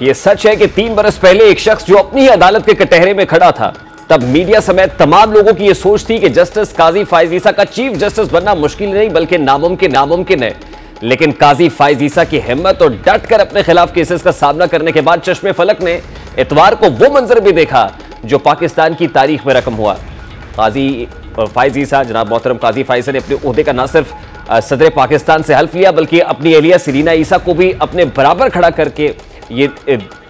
ये सच है कि 3 बरस पहले एक शख्स जो अपनी ही अदालत के कटहरे में खड़ा था, तब मीडिया समेत तमाम लोगों की यह सोच थी कि जस्टिस काजी फाइज ईसा का चीफ जस्टिस बनना मुश्किल नहीं बल्कि नामुमकिन है। लेकिन काजी फाइज ईसा की हिम्मत और डट कर अपने खिलाफ केसेस का सामना करने के बाद चश्मे फलक ने इतवार को वो मंजर भी देखा जो पाकिस्तान की तारीख में रकम हुआ। काजी फाइज ईसा, जनाब मोहतरम काजी फाइज ने अपने ओहदे का न सिर्फ सदर पाकिस्तान से हल्फ लिया बल्कि अपनी एहलिया सरीना ईसा को भी अपने बराबर खड़ा करके ये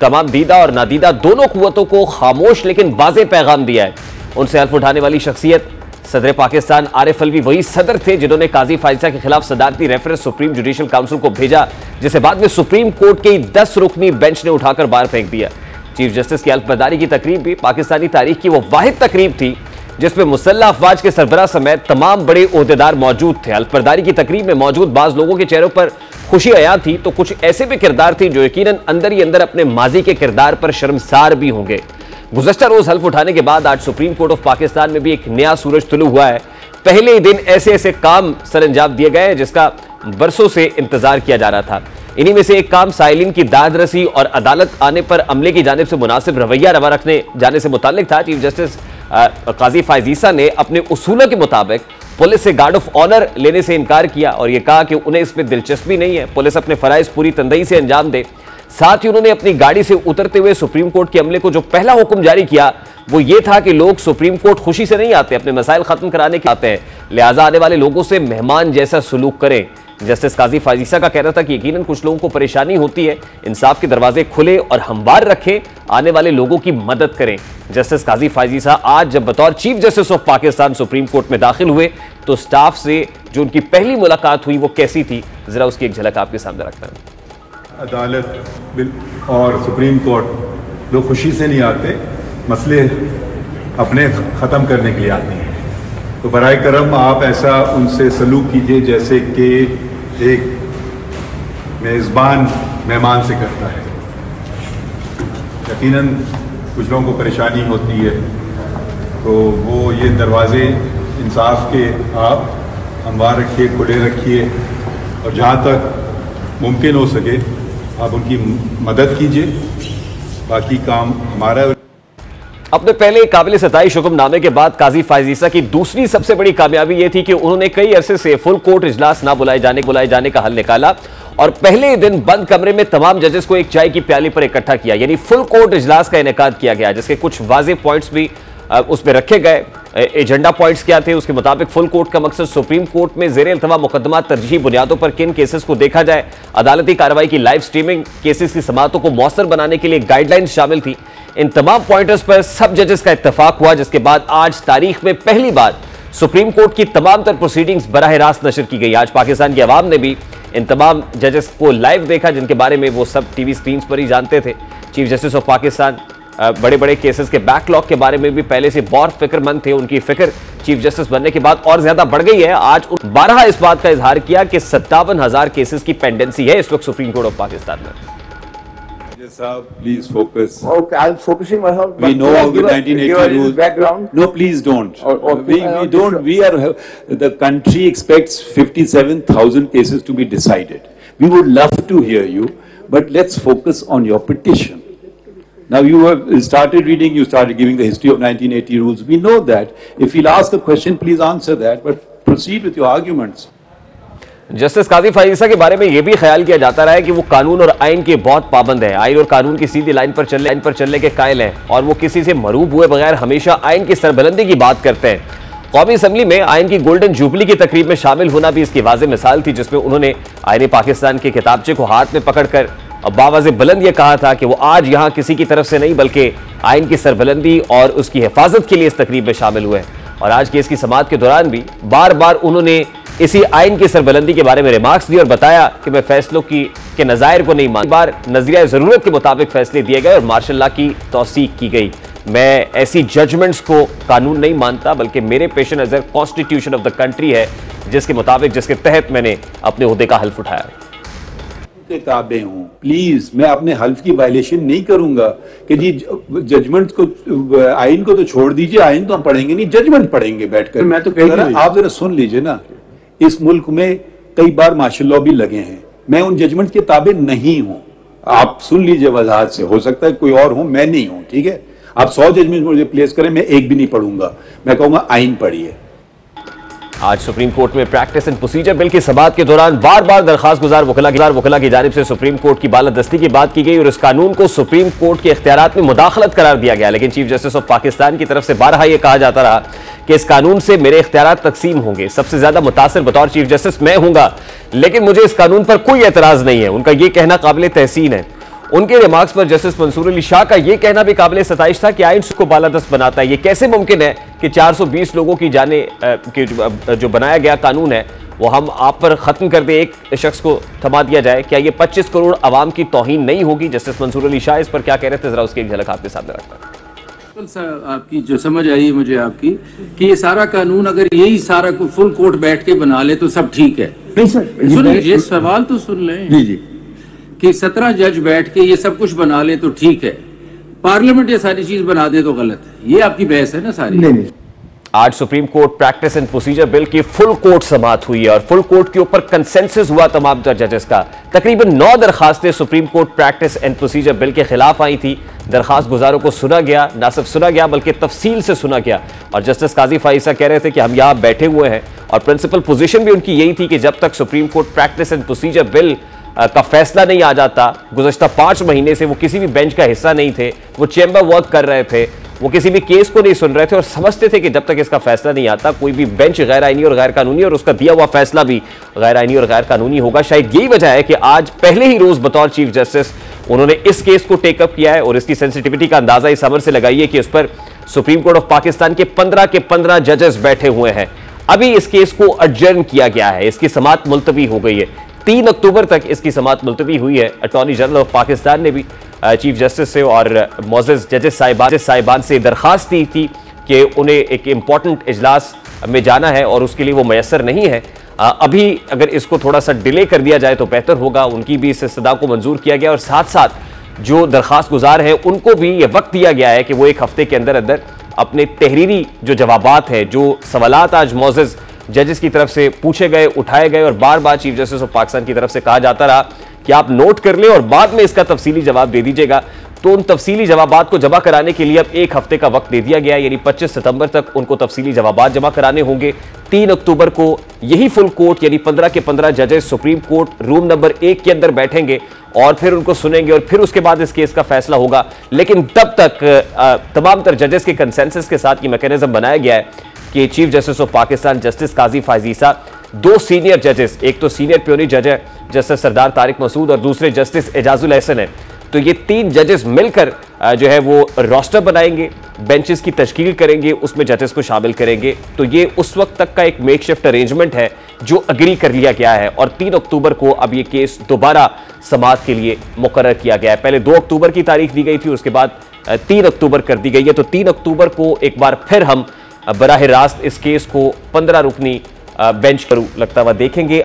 तमाम दीदा और नादीदा दोनों कुव्वतों को खामोश लेकिन वाज़ेह पैगाम दिया है। उनसे हल्फ उठाने वाली शख्सियत सदर पाकिस्तान आरिफ अलवी वही सदर थे जिन्होंने काजी फाइजा के खिलाफ सदारती रेफरेंस सुप्रीम जुडिशल काउंसिल को भेजा, जिसे बाद में सुप्रीम कोर्ट के 10 रुकनी बेंच ने उठाकर बाहर फेंक दिया। चीफ जस्टिस की हल्फबर्दारी की तकरीब भी पाकिस्तानी तारीख की वो वाहिद तकरीब थी जिसमें मुसल्लह अफवाज के सरबराह समेत तमाम बड़े ओहदेदार मौजूद थे। हल्फबर्दारी की तकरीब में मौजूद बाज लोगों के चेहरों पर खुशी आया थी तो कुछ ऐसे भी किरदार थी जो यकीनन अंदर ही अंदर अपने माजी के किरदार पर शर्मसार भी होंगे। गुज़श्ता रोज हल्फ उठाने के बाद आज सुप्रीम कोर्ट ऑफ पाकिस्तान में भी एक नया सूरज तुलू हुआ है। पहले ही दिन ऐसे ऐसे काम सर अंजाम दिए गए जिसका बरसों से इंतजार किया जा रहा था। इन्हीं में से एक काम साइलिन की दाद रसी और अदालत आने पर अमले की जानिब से मुनासिब रवैया रवा रखने जाने से मुताल्लिक था। चीफ जस्टिस काजी फाइज ईसा ने अपने उसूलों के मुताबिक पुलिस से गार्ड ऑफ ऑनर लेने से इनकार किया और यह कहा कि उन्हें इसमें दिलचस्पी नहीं है, पुलिस अपने फराइज पूरी तंदही से अंजाम दे। साथ ही उन्होंने अपनी गाड़ी से उतरते हुए सुप्रीम कोर्ट के अमले को जो पहला हुक्म जारी किया वो ये था कि लोग सुप्रीम कोर्ट खुशी से नहीं आते, अपने मसाइल खत्म कराने के आते हैं, लिहाजा आने वाले लोगों से मेहमान जैसा सलूक करें। जस्टिस काजी फाइज ईसा का कहना था कि यकीनन कुछ लोगों को परेशानी होती है, इंसाफ के दरवाजे खुले और हमवार रखें, आने वाले लोगों की मदद करें। जस्टिस काजी फाइज ईसा आज जब बतौर chief justice of Pakistan supreme court में दाखिल हुए तो स्टाफ से जो उनकी पहली मुलाकात हुई वो कैसी थी, जरा उसकी एक झलक आपके सामने रखता हूं। अदालत और सुप्रीम कोर्ट लोग खुशी से नहीं आते, मसले अपने ख़त्म करने के लिए आते हैं। तो बराए करम आप ऐसा उनसे सलूक कीजिए जैसे कि एक मेज़बान मेहमान से करता है। यकीनन कुछ लोगों को परेशानी होती है तो वो ये दरवाजे इंसाफ के आप हमवार रखिए, खुले रखिए और जहाँ तक मुमकिन हो सके आप उनकी मदद कीजिए, बाकी काम हमारा। अपने पहले काबिल सताइश हुक्मनामे के बाद काजी फाइज ईसा की दूसरी सबसे बड़ी कामयाबी यह थी कि उन्होंने कई अरसे से फुल कोर्ट इजलास ना बुलाए जाने का हल निकाला और पहले दिन बंद कमरे में तमाम जजेस को एक चाय की प्याली पर इकट्ठा किया, यानी फुल कोर्ट इजलास का इनेकाद किया गया जिसके कुछ वाज़ेह पॉइंट्स भी उसमें रखे गए। एजेंडा पॉइंट्स क्या थे उसके मुताबिक फुल कोर्ट का मकसद सुप्रीम कोर्ट में ज़ेर इल्तवा मुकदमा तरजीही बुनियादों पर किन केसेस को देखा जाए, अदालती कार्रवाई की लाइव स्ट्रीमिंग, केसेस की समाअतों को मौसर बनाने के लिए गाइडलाइंस शामिल थी। इन तमाम पॉइंटर्स पर सब जजेस का इत्तेफाक हुआ जिसके बाद आज तारीख में पहली बार सुप्रीम कोर्ट की तमाम तर प्रोसीडिंग्स बराह रास्त नशर की गई। आज पाकिस्तान की आवाम ने भी इन तमाम जजेस को लाइव देखा जिनके बारे में वो सब टीवी स्क्रीन पर ही जानते थे। चीफ जस्टिस ऑफ पाकिस्तान बड़े बड़े केसेस के बैकलॉग के बारे में भी पहले से बहुत फिक्रमंद थे। उनकी फिक्र चीफ जस्टिस बनने के बाद और ज्यादा बढ़ गई है। आज 12 इस बात का इजहार किया कि 57,000 केसेस की पेंडेंसी है इस वक्त सुप्रीम कोर्ट ऑफ पाकिस्तान में। Please focus. Okay, I'm focusing myself. We know the 1980 rules. Background. No, please don't. Okay, we don't. We are. The country expects 57,000 cases to be decided. We would love to hear you, but let's focus on your petition. Now you have started reading. You started giving the history of 1980 rules. We know that. If we'll ask a question, please answer that. But proceed with your arguments. Justice Qazi Faez Isa के बारे में यह भी ख्याल किया जाता रहा है कि वो कानून और आइन के बहुत पाबंद है, आइन और कानून की सीधी लाइन पर चलने के कायल हैं और वो किसी से मरूब हुए बगैर हमेशा आइन की सरबलंदी की बात करते हैं। कौमी असम्बली में आइन की गोल्डन जुबली की तकरीब में शामिल होना भी इसकी वाज़ेह मिसाल थी जिसमें उन्होंने आइन पाकिस्तान के किताबचे को हाथ में पकड़कर बावाज़े बुलंद ये कहा था कि वो आज यहाँ किसी की तरफ से नहीं बल्कि आइन की सरबलंदी और उसकी हिफाजत के लिए इस तकरीब में शामिल हुए। और आज केस की समाअत के दौरान भी बार बार उन्होंने इसी आइन की सरबलंदी के बारे में रिमार्क्स दिए और बताया कि मैं फैसलों के नज़ायर को नहीं मानता, बार नजरिया ज़रूरत के मुताबिक फैसले दिए गए और मार्शल लॉ की तौसीक की गई। मैं ऐसी जजमेंट्स को कानून नहीं मानता बल्कि मेरे पेश नज़र कॉन्स्टिट्यूशन ऑफ द कंट्री है जिसके मुताबिक जिसके तहत मैंने अपने ओहदे का हल्फ उठाया। किताबे हूं, प्लीज मैं अपने हल्फ की वायलेशन नहीं करूंगा कि जी जजमेंट को आइन को तो छोड़ दीजिए, आइन तो हम पढ़ेंगे नहीं, जजमेंट पढ़ेंगे बैठकर। मैं तो आप जरा सुन लीजिए ना, इस मुल्क में कई बार मार्शल लॉ भी लगे हैं, मैं उन जजमेंट के ताबे नहीं हूं, आप सुन लीजिए वजाहत से, हो सकता है कोई और हो, मैं नहीं हूं, ठीक है। आप 100 जजमेंट मुझे प्लेस करें, मैं एक भी नहीं पढ़ूंगा, मैं कहूंगा आइन पढ़िए। आज सुप्रीम कोर्ट में प्रैक्टिस एंड प्रोसीजर बिल की समाअत के दौरान बार बार दरखास्त गुजार वकला की जानिब से सुप्रीम कोर्ट की बालादस्ती की बात की गई और इस कानून को सुप्रीम कोर्ट के इख्तियारात में मुदाखलत करार दिया गया। लेकिन चीफ जस्टिस ऑफ पाकिस्तान की तरफ से बारहा यह कहा जाता रहा कि इस कानून से मेरे इख्तियारात तकसीम होंगे, सबसे ज्यादा मुतासिर बतौर चीफ जस्टिस मैं हूंगा, लेकिन मुझे इस कानून पर कोई एतराज नहीं है। उनका यह कहना काबिल तहसीन है। उनके रिमार्क्स पर जस्टिस मंसूर अली शाह का यह कहना भी काबिल सताइश था कि आइन को बालादस्त बनाता है। यह कैसे मुमकिन है कि 420 लोगों की जाने के जो बनाया गया कानून है वो हम आप पर खत्म कर दे, एक शख्स को थमा दिया जाए? क्या यह 25 करोड़ अवाम की तौहीन नहीं होगी? जस्टिस मंसूर अली शाह इस पर क्या कह रहे थे, जरा उसकी एक झलक आपके सामने रखता हूं। आपकी जो समझ आई है मुझे आपकी कि ये सारा कानून अगर यही सारा फुल कोर्ट बैठ के बना ले तो सब ठीक है। नहीं सर, सुन लीजिए, सवाल तो सुन लें। जी जी, कि 17 जज बैठ के ये सब कुछ बना ले तो ठीक है, पार्लियामेंट ये सारी चीज बना दे तो गलत है। ये आपकी बहस है ना सारी? नहीं। आज supreme court practice and procedure bill की फुल कोर्ट समाअत हुई है और फुल कोर्ट के ऊपर कंसेंसस हुआ तमाम जजेस का। तकरीबन 9 दरखास्तें supreme court practice and procedure bill के खिलाफ आई थी। दरखास्त गुजारों को सुना गया, ना सिर्फ सुना गया बल्कि तफसील से सुना गया। और जस्टिस काजी फाइसा कह रहे थे कि हम यहाँ बैठे हुए हैं और प्रिंसिपल पोजीशन भी उनकी यही थी कि जब तक supreme court practice and procedure bill का फैसला नहीं आ जाता, गुज़श्ता 5 महीने से वो किसी भी बेंच का हिस्सा नहीं थे, वो चैम्बर वर्क कर रहे थे, वो किसी भी केस को नहीं सुन रहे थे और समझते थे कि जब तक इसका फैसला नहीं आता कोई भी बेंच गैर आईनी और गैर कानूनी और उसका दिया हुआ फैसला भी गैर आईनी और गैर कानूनी होगा। शायद यही वजह है कि आज पहले ही रोज बतौर चीफ जस्टिस उन्होंने इस केस को टेकअप किया है और इसकी सेंसिटिविटी का अंदाजा इस अमर से लगाइए कि इस पर सुप्रीम कोर्ट ऑफ पाकिस्तान के 15 जजेस बैठे हुए हैं। अभी इस केस को अडजर्न किया गया है, इसकी समाअत मुलतवी हो गई है। 3 अक्टूबर तक इसकी समाअत मुलतवी हुई है। अटॉर्नी जनरल ऑफ पाकिस्तान ने भी चीफ जस्टिस से और मोअज़्ज़ज़ जजेस साहिबान से दरखास्त दी थी कि उन्हें एक इंपॉर्टेंट इजलास में जाना है और उसके लिए वो मैसर नहीं है। अभी अगर इसको थोड़ा सा डिले कर दिया जाए तो बेहतर होगा। उनकी भी इस इस्तदा को मंजूर किया गया और साथ साथ जो दरखास्त गुजार हैं उनको भी ये वक्त दिया गया है कि वो 1 हफ्ते के अंदर अंदर अपने तहरीरी जो जवाबात हैं, जो सवालात आज मोअज़्ज़ज़ जजेस की तरफ से पूछे गए, उठाए गए और बार बार चीफ जस्टिस ऑफ पाकिस्तान की तरफ से कहा जाता रहा कि आप नोट कर लें और बाद में इसका तफसीली जवाब दे दीजिएगा, तो उन तफसीली जवाबात को जमा कराने के लिए अब 1 हफ्ते का वक्त दे दिया गया है। यानी 25 सितंबर तक उनको तफसीली जवाबात जमा कराने होंगे। 3 अक्टूबर को यही फुल कोर्ट यानी 15 के 15 जजेस सुप्रीम कोर्ट रूम नंबर 1 के अंदर बैठेंगे और फिर उनको सुनेंगे और फिर उसके बाद इस केस का फैसला होगा। लेकिन तब तक तमाम तर जजेस के कंसेंसस के साथ ये मैकेनिज्म बनाया गया है कि chief justice of Pakistan justice Qazi Faez Isa, 2 senior जजेस, एक तो सीनियर प्योनी जज है जस्टिस सरदार तारिक मसूद और दूसरे जस्टिस एजाजुल एहसन है, तो ये 3 जजेस मिलकर जो है वो रोस्टर बनाएंगे, बेंचेस की तश्कील करेंगे, उसमें जजेस को शामिल करेंगे। तो ये उस वक्त तक का एक मेकशिफ्ट अरेंजमेंट है जो अग्री कर लिया गया है और 3 अक्टूबर को अब ये केस दोबारा समाअत के लिए मुकर्रर किया गया है। पहले 2 अक्टूबर की तारीख दी गई थी, उसके बाद 3 अक्टूबर कर दी गई है। तो 3 अक्टूबर को एक बार फिर हम बराह रास्त इस केस को 15 रुकनी बेंच पर लगता हुआ देखेंगे।